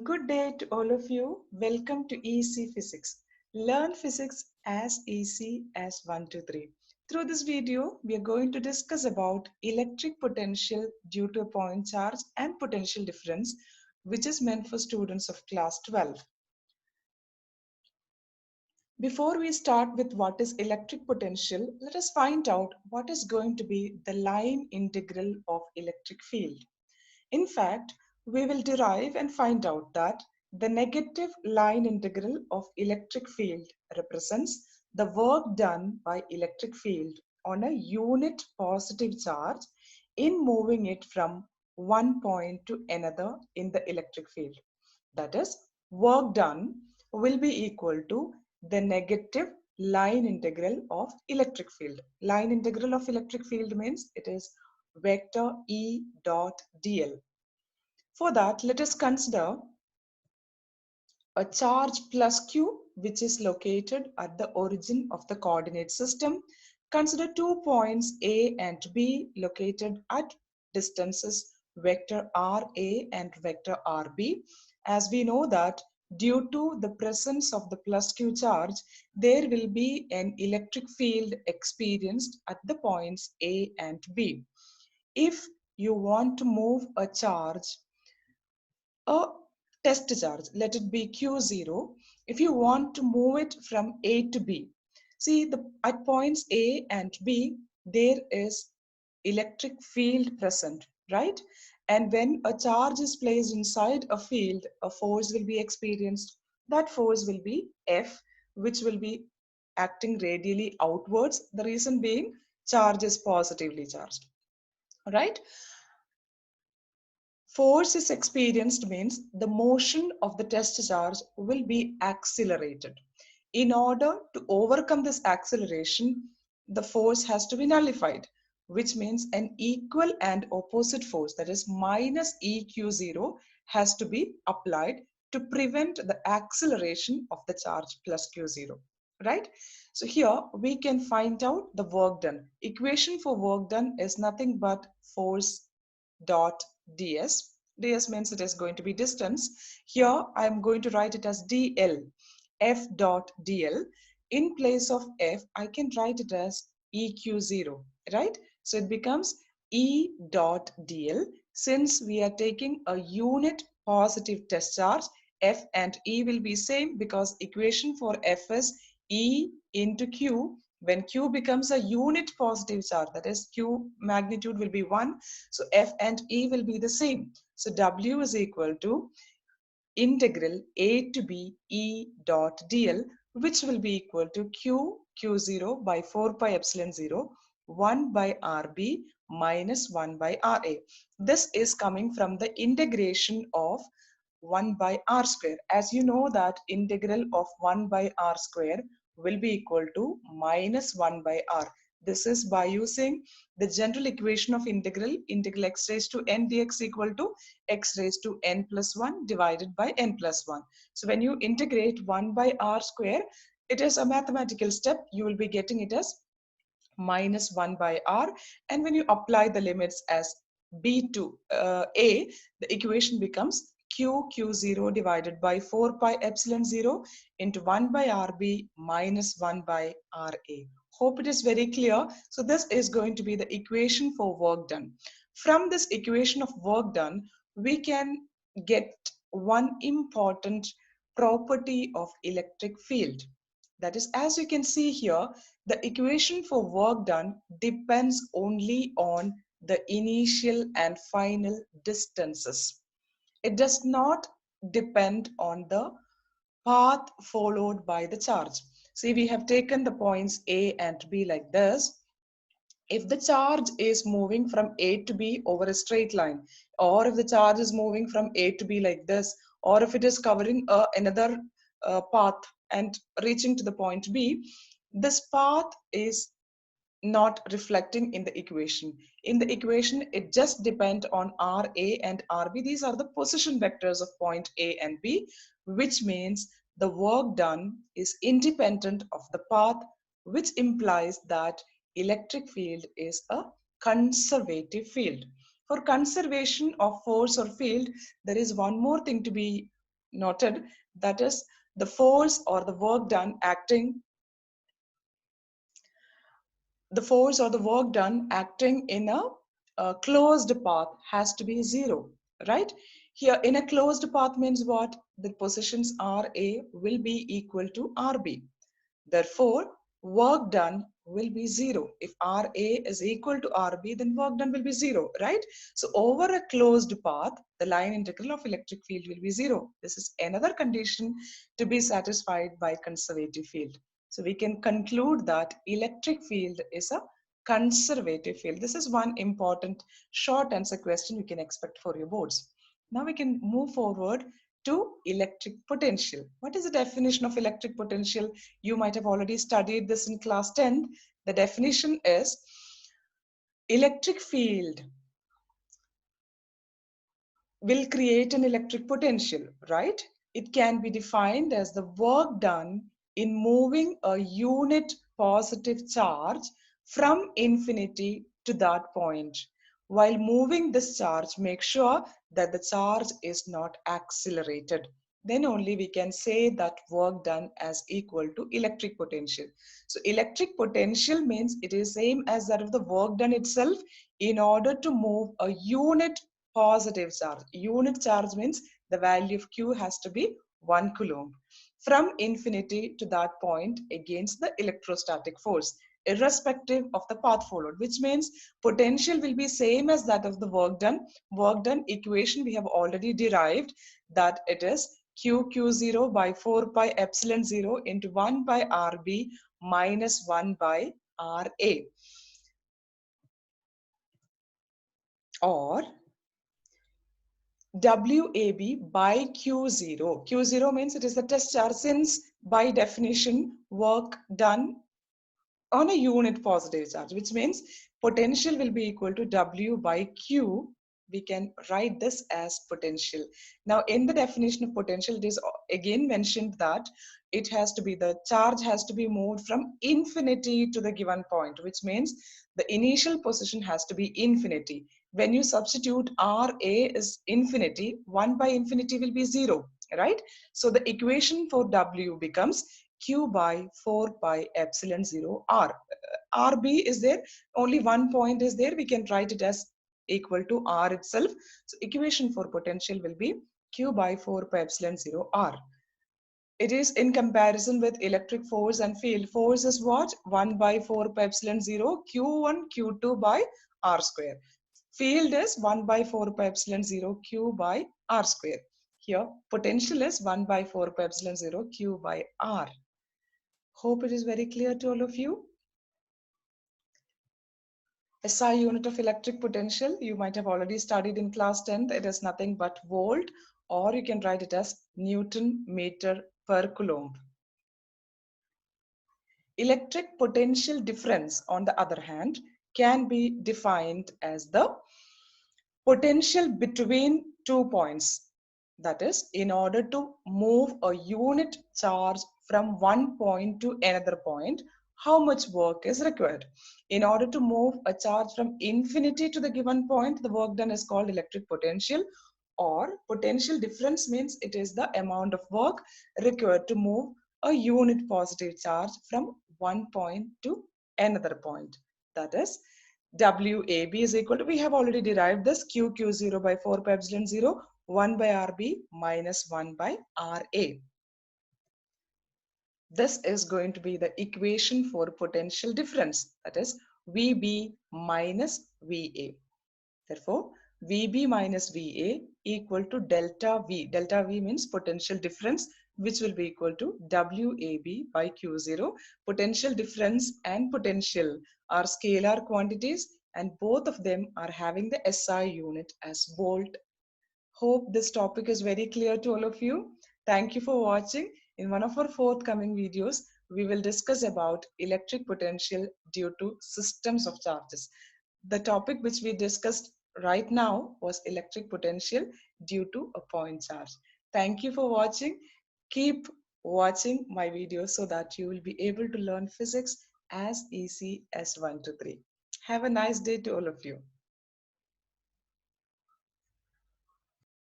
Good day to all of you. Welcome to EC Physics. Learn physics as easy as 1, 2, 3. Through this video, we are going to discuss about electric potential due to a point charge and potential difference, which is meant for students of class 12. Before we start with what is electric potential, let us find out what is going to be the line integral of electric field. In fact, we will derive and find out that the negative line integral of electric field represents the work done by electric field on a unit positive charge in moving it from one point to another in the electric field. That is, work done will be equal to the negative line integral of electric field. Line integral of electric field means it is vector E dot dl. For that, let us consider a charge plus q, which is located at the origin of the coordinate system. Consider 2 points A and B located at distances vector RA and vector RB. As we know that due to the presence of the plus q charge, there will be an electric field experienced at the points A and B. If you want to move a charge, a test charge, let it be Q0, if you want to move it from A to B. See, at points A and B, there is electric field present, right? And when a charge is placed inside a field, a force will be experienced. That force will be F, which will be acting radially outwards. The reason being, charge is positively charged, right? Force is experienced means the motion of the test charge will be accelerated. In order to overcome this acceleration, the force has to be nullified, which means an equal and opposite force, that is minus EQ0, has to be applied to prevent the acceleration of the charge plus Q0, right? So here we can find out the work done. Equation for work done is nothing but force dot ds. Ds means it is going to be distance. Here I am going to write it as dl. F dot dl. In place of F, I can write it as EQ0, right? So it becomes E dot dl. Since we are taking a unit positive test charge, F and E will be same because equation for F is E into Q. When Q becomes a unit positive charge, that is Q magnitude will be 1, so F and E will be the same. So W is equal to integral A to B E dot dl, which will be equal to Q0 by 4 pi epsilon 0, 1 by RB minus 1 by RA. This is coming from the integration of 1 by r square. As you know that integral of 1 by r square will be equal to minus 1 by r. This is by using the general equation of integral x raised to n dx equal to x raised to n plus 1 divided by n plus 1. So when you integrate 1 by r square, it is a mathematical step. You will be getting it as minus 1 by r, and when you apply the limits as b to a, the equation becomes q0 divided by 4 pi epsilon 0 into 1 by rb minus 1 by ra. Hope it is very clear. So this is going to be the equation for work done. From this equation of work done, we can get one important property of electric field. That is, as you can see here, the equation for work done depends only on the initial and final distances. It does not depend on the path followed by the charge. See, we have taken the points A and B like this. If the charge is moving from A to B over a straight line, or if the charge is moving from A to B like this, or if it is covering another path and reaching to the point B, this path is not reflecting in the equation. In the equation, it just depends on RA and RB. These are the position vectors of point A and B, which means the work done is independent of the path, which implies that electric field is a conservative field. For conservation of force or field, there is one more thing to be noted, that is the force or the work done acting in a closed path has to be zero, right? Here in a closed path means what? The positions RA will be equal to RB. Therefore, work done will be zero. If RA is equal to RB, then work done will be zero, right? So over a closed path, the line integral of electric field will be zero. This is another condition to be satisfied by conservative field. So we can conclude that electric field is a conservative field. This is one important short answer question you can expect for your boards. Now we can move forward to electric potential. What is the definition of electric potential? You might have already studied this in class 10. The definition is electric field will create an electric potential, right? It can be defined as the work done in moving a unit positive charge from infinity to that point. While moving this charge, make sure that the charge is not accelerated. Then only we can say that work done as equal to electric potential. So electric potential means it is same as that of the work done itself in order to move a unit positive charge. Unit charge means the value of Q has to be 1 coulomb from infinity to that point against the electrostatic force, irrespective of the path followed, which means potential will be same as that of the work done. Work done equation we have already derived, that it is Q0 by 4 pi epsilon 0 into 1 by RB minus 1 by RA, or WAB by Q0. Q0 means it is the test charge, since by definition work done on a unit positive charge, which means potential will be equal to W by Q. We can write this as potential. Now in the definition of potential, it is again mentioned that it has to be, the charge has to be moved from infinity to the given point, which means the initial position has to be infinity. When you substitute RA is infinity, 1 by infinity will be 0, right? So the equation for W becomes Q by 4 pi epsilon 0 R. RB is there, only one point is there, we can write it as equal to R itself. So equation for potential will be Q by 4 pi epsilon 0 R. It is in comparison with electric force and field. Force is what? 1 by 4 pi epsilon 0 Q1 Q2 by R square. Field is 1 by 4 pi epsilon 0 Q by R square. Here potential is 1 by 4 pi epsilon 0 Q by R. Hope it is very clear to all of you. SI unit of electric potential, you might have already studied in class 10. It is nothing but volt, or you can write it as Newton meter per coulomb. Electric potential difference, on the other hand, can be defined as the potential between 2 points. That is, in order to move a unit charge from one point to another point, how much work is required. In order to move a charge from infinity to the given point, the work done is called electric potential, or potential difference means it is the amount of work required to move a unit positive charge from one point to another point. That is, WAB is equal to, we have already derived this, QQ0 by 4 pi epsilon 0, 1 by RB minus 1 by RA. This is going to be the equation for potential difference, that is VB minus VA. Therefore, VB minus VA equal to delta V. Delta V means potential difference, which will be equal to WAB by Q0. Potential difference and potential are scalar quantities, and both of them are having the SI unit as volt. Hope this topic is very clear to all of you. Thank you for watching. In one of our forthcoming videos, we will discuss about electric potential due to systems of charges. The topic which we discussed right now was electric potential due to a point charge. Thank you for watching. Keep watching my videos so that you will be able to learn physics as easy as 1 to 3. Have a nice day to all of you.